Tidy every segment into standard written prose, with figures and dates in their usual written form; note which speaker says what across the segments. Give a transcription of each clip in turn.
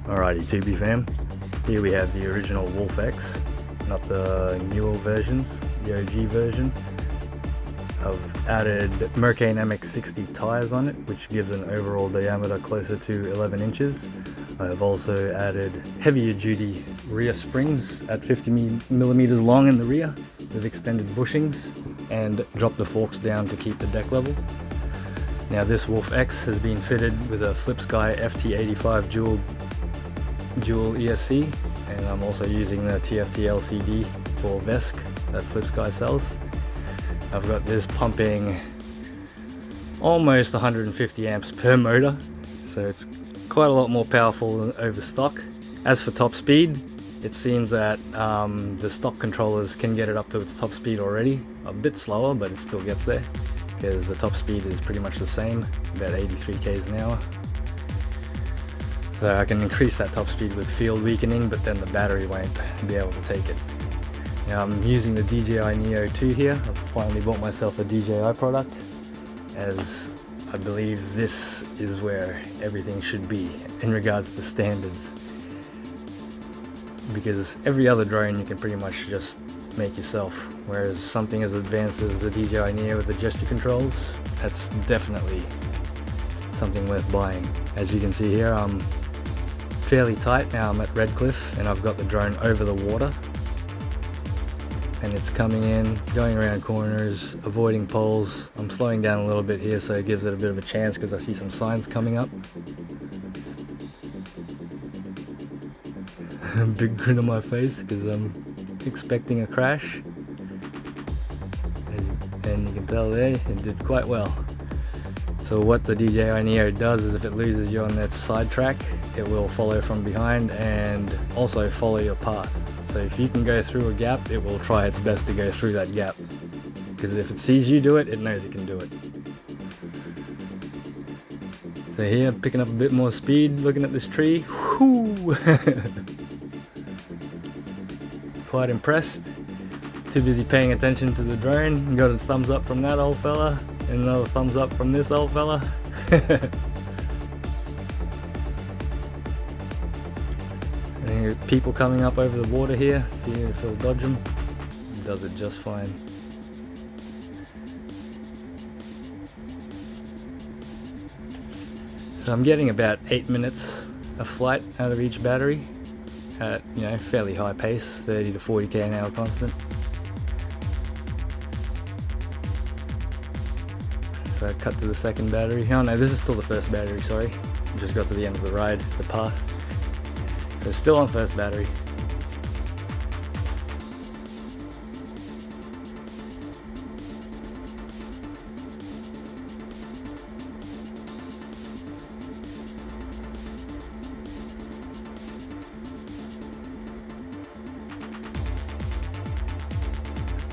Speaker 1: Alrighty, 2B fam, here we have the original Wolf X, not the newer versions, the OG version. I've added Mercane MX60 tyres on it, which gives an overall diameter closer to 11 inches. I've also added heavier duty rear springs at 50mm long in the rear with extended bushings, and dropped the forks down to keep the deck level. Now this Wolf X has been fitted with a flipsky FT85 dual ESC, and I'm also using the TFT LCD for vesc that flipsky sells. I've got this pumping almost 150 amps per motor, so it's quite a lot more powerful than over stock. As for top speed, it seems that the stock controllers can get it up to its top speed already. A bit slower, but it still gets there, because the top speed is pretty much the same, about 83 k's an hour. So I can increase that top speed with field weakening, but then the battery won't be able to take it. Now I'm using the Dji Neo 2 here. I've finally bought myself a DJI product, as I believe this is where everything should be in regards to standards. Because every other drone you can pretty much just make yourself, whereas something as advanced as the DJI Neo with the gesture controls, that's definitely something worth buying. As you can see here, I'm fairly tight now. I'm at Redcliffe and I've got the drone over the water, and it's coming in, going around corners, avoiding poles. I'm slowing down a little bit here so it gives it a bit of a chance, because I see some signs coming up. Big grin on my face because I'm expecting a crash, and you can tell there it did quite well. So what the DJI Neo does is, if it loses you on that side track, it will follow from behind and also follow your path. So if you can go through a gap, it will try its best to go through that gap, because if it sees you do it, it knows it can do it. So here, picking up a bit more speed, looking at this tree. Whoo! Quite impressed. Too busy paying attention to the drone. Got a thumbs up from that old fella, and another thumbs up from this old fella. And people coming up over the water here, seeing if he'll dodge them. He does it just fine. So I'm getting about 8 minutes of flight out of each battery at, fairly high pace, 30 to 40 k an hour constant. So I cut to the second battery. Oh no, this is still the first battery, sorry. I just got to the end of the ride, the path. So still on first battery.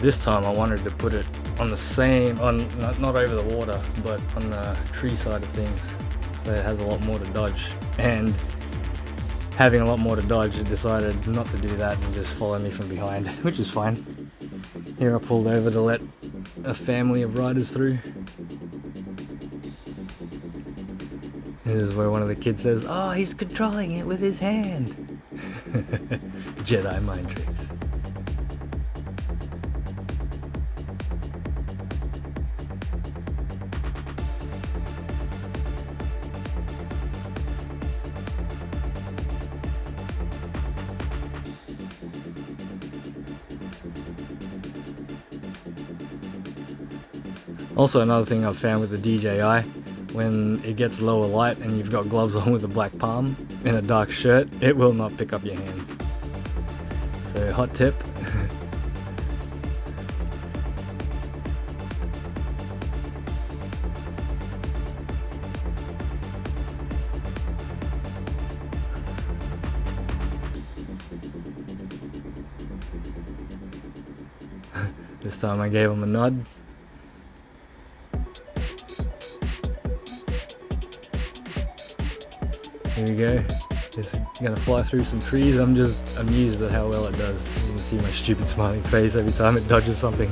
Speaker 1: This time I wanted to put it on the same, not over the water, but on the tree side of things, so it has a lot more to dodge. And having a lot more to dodge, it decided not to do that and just follow me from behind, which is fine. Here I pulled over to let a family of riders through. This is where one of the kids says, "Oh, he's controlling it with his hand." Jedi mind tricks. Also, another thing I've found with the DJI, when it gets lower light and you've got gloves on with a black palm and a dark shirt, it will not pick up your hands. So hot tip. This time I gave him a nod. Here we go. It's gonna fly through some trees. I'm just amused at how well it does. You can see my stupid smiling face every time it dodges something.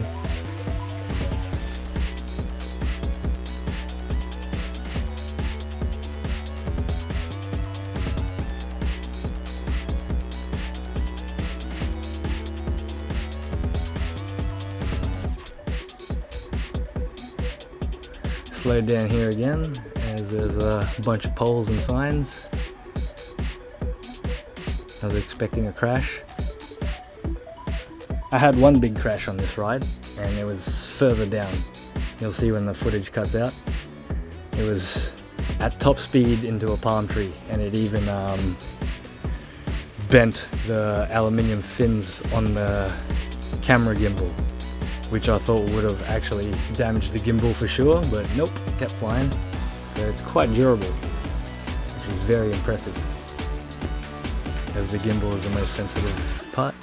Speaker 1: Slowed down here again as there's a bunch of poles and signs. I was expecting a crash. I had one big crash on this ride and it was further down. You'll see when the footage cuts out. It was at top speed into a palm tree, and it even bent the aluminium fins on the camera gimbal, which I thought would have actually damaged the gimbal for sure, but nope, kept flying. So it's quite durable, which is very impressive, as the gimbal is the most sensitive part.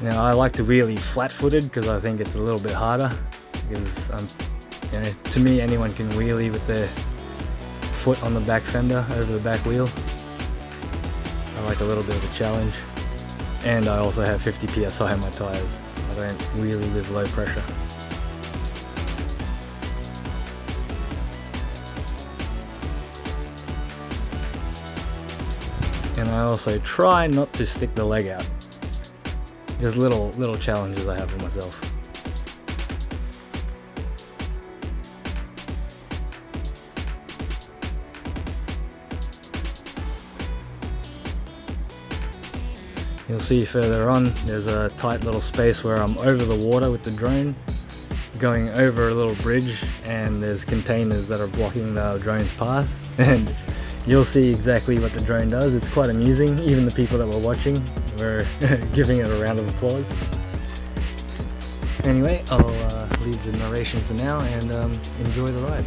Speaker 1: Now I like to wheelie flat-footed because I think it's a little bit harder, because you know, to me anyone can wheelie with their foot on the back fender over the back wheel. I like a little bit of a challenge, and I also have 50 psi on my tyres. I don't wheelie with low pressure. And I also try not to stick the leg out. Just little challenges I have for myself. You'll see further on, there's a tight little space where I'm over the water with the drone, going over a little bridge, and there's containers that are blocking the drone's path, and you'll see exactly what the drone does. It's quite amusing. Even the people that were watching were giving it a round of applause. Anyway, I'll leave the narration for now and enjoy the ride.